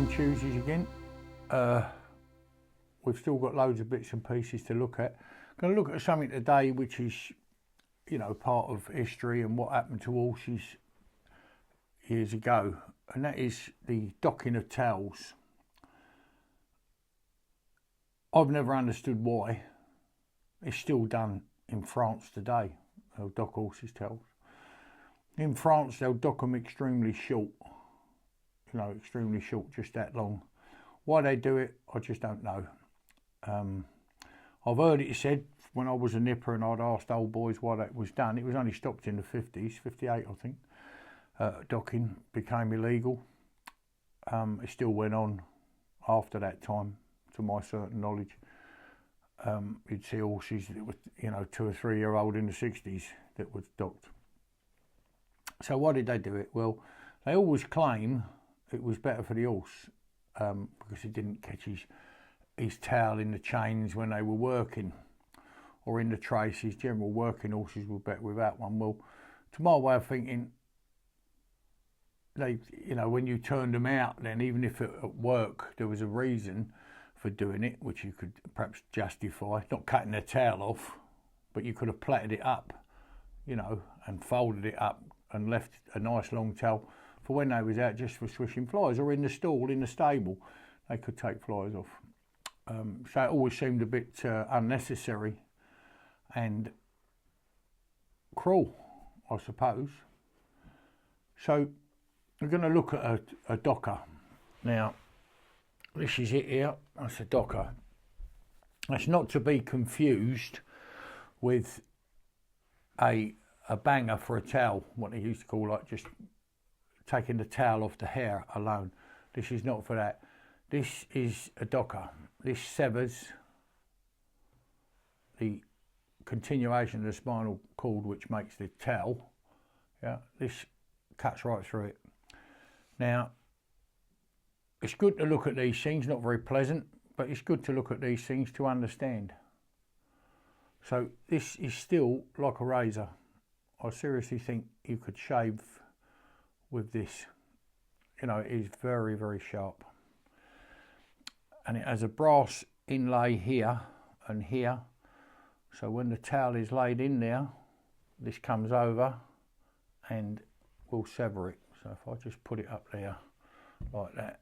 on Tuesdays again. We've still got loads of bits and pieces to look at. Going to look at something today which is, you know, part of history and what happened to horses years ago, and that is the docking of tails. I've never understood why. It's still done in France today. They'll dock horses' tails. In France, they'll dock them extremely short. You know, extremely short, just that long. Why they do it, I just don't know. I've heard it said when I was a nipper and I'd asked old boys why that was done. It was only stopped in the 50s, 58 I think. Docking became illegal. It still went on after that time, to my certain knowledge. You'd see horses that were, you know, 2 or 3 year old in the 60s that was docked. So why did they do it? Well, they always claim it was better for the horse because he didn't catch his tail in the chains when they were working, or in the traces. General working horses were better without one. Well, to my way of thinking, they, you know, when you turned them out, then even if at work there was a reason for doing it, which you could perhaps justify, not cutting their tail off, but you could have plaited it up, you know, and folded it up and left a nice long tail for when they was out just for swishing flies, or in the stall, in the stable, they could take flies off. So it always seemed a bit unnecessary and cruel, I suppose. So we're going to look at a docker. Now, this is it here. That's a docker. That's not to be confused with a banger for a towel, what they used to call, like, just taking the towel off the hair alone. This is not for that. This is a docker. This severs the continuation of the spinal cord which makes the towel. Yeah, this cuts right through it. Now, it's good to look at these things, not very pleasant, but it's good to look at these things to understand. So this is still like a razor. I seriously think you could shave with this. You know, it is very, very sharp. And it has a brass inlay here and here. So when the towel is laid in there, this comes over and will sever it. So if I just put it up there like that,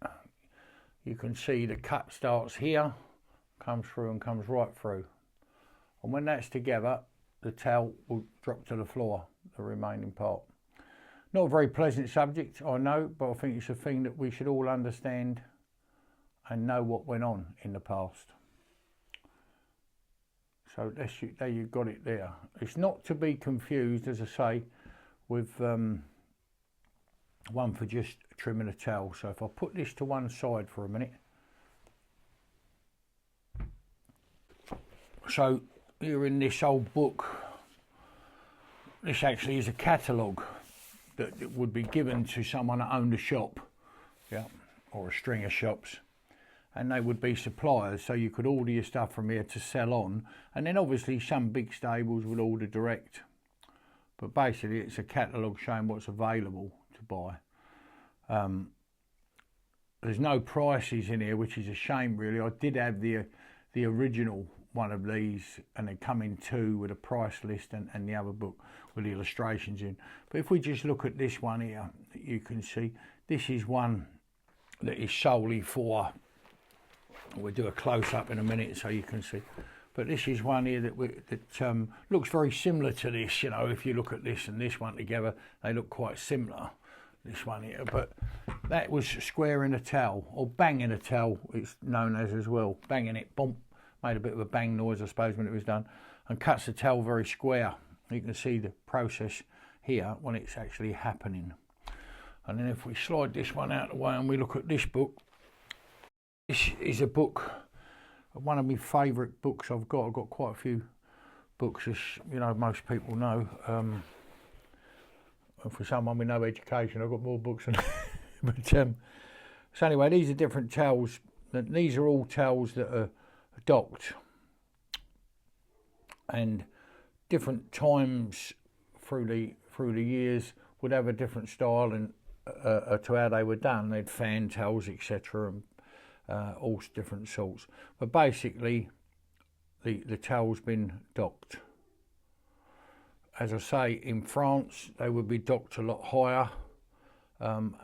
you can see the cut starts here, comes through and comes right through. And when that's together, the towel will drop to the floor, the remaining part. Not a very pleasant subject, I know, but I think it's a thing that we should all understand and know what went on in the past. So there you've got it there. It's not to be confused, as I say, with one for just trimming a towel. So if I put this to one side for a minute. So here in this old book, this actually is a catalogue that would be given to someone that owned a shop, yeah, or a string of shops, and they would be suppliers, so you could order your stuff from here to sell on, and then obviously some big stables would order direct, but basically it's a catalogue showing what's available to buy. There's no prices in here, which is a shame really. I did have the original one of these, and they come in two with a price list and the other book with the illustrations in. But if we just look at this one here, you can see this is one that is solely for, we'll do a close-up in a minute so you can see, but this is one here that looks very similar to this. You know, if you look at this and this one together, they look quite similar, this one here. But that was squaring a towel, or banging a towel, it's known as well. Banging it, bump, made a bit of a bang noise, I suppose, when it was done, and cuts the towel very square. You can see the process here when it's actually happening. And then if we slide this one out of the way and we look at this book, this is a book, one of my favourite books I've got. I've got quite a few books, as you know, most people know. And for someone with no education, I've got more books than but so anyway, these are different towels. These are all towels that are docked, and different times through the years would have a different style, and to how they were done. They had fan towels, etc., and all different sorts. But basically, the towel's been docked. As I say, in France, they would be docked a lot higher.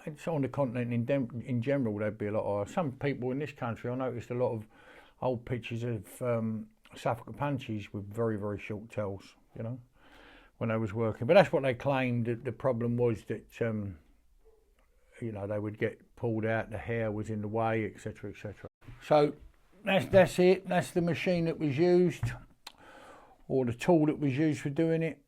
It's on the continent in general, they'd be a lot higher. Some people in this country, I noticed a lot of old pictures of Suffolk Punchies with very, very short towels, you know, when I was working. But that's what they claimed. That the problem was that, you know, they would get pulled out, the hair was in the way, etc., etc. So that's it. That's the machine that was used, or the tool that was used for doing it.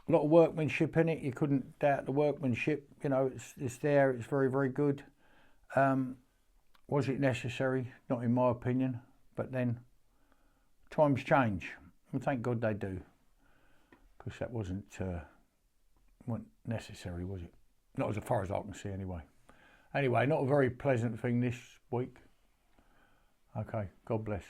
A lot of workmanship in it. You couldn't doubt the workmanship. You know, it's there. It's very, very good. Was it necessary? Not in my opinion. But then times change, and thank God they do, because that wasn't necessary, was it? Not as far as I can see, anyway. Anyway, not a very pleasant thing this week. Okay, God bless.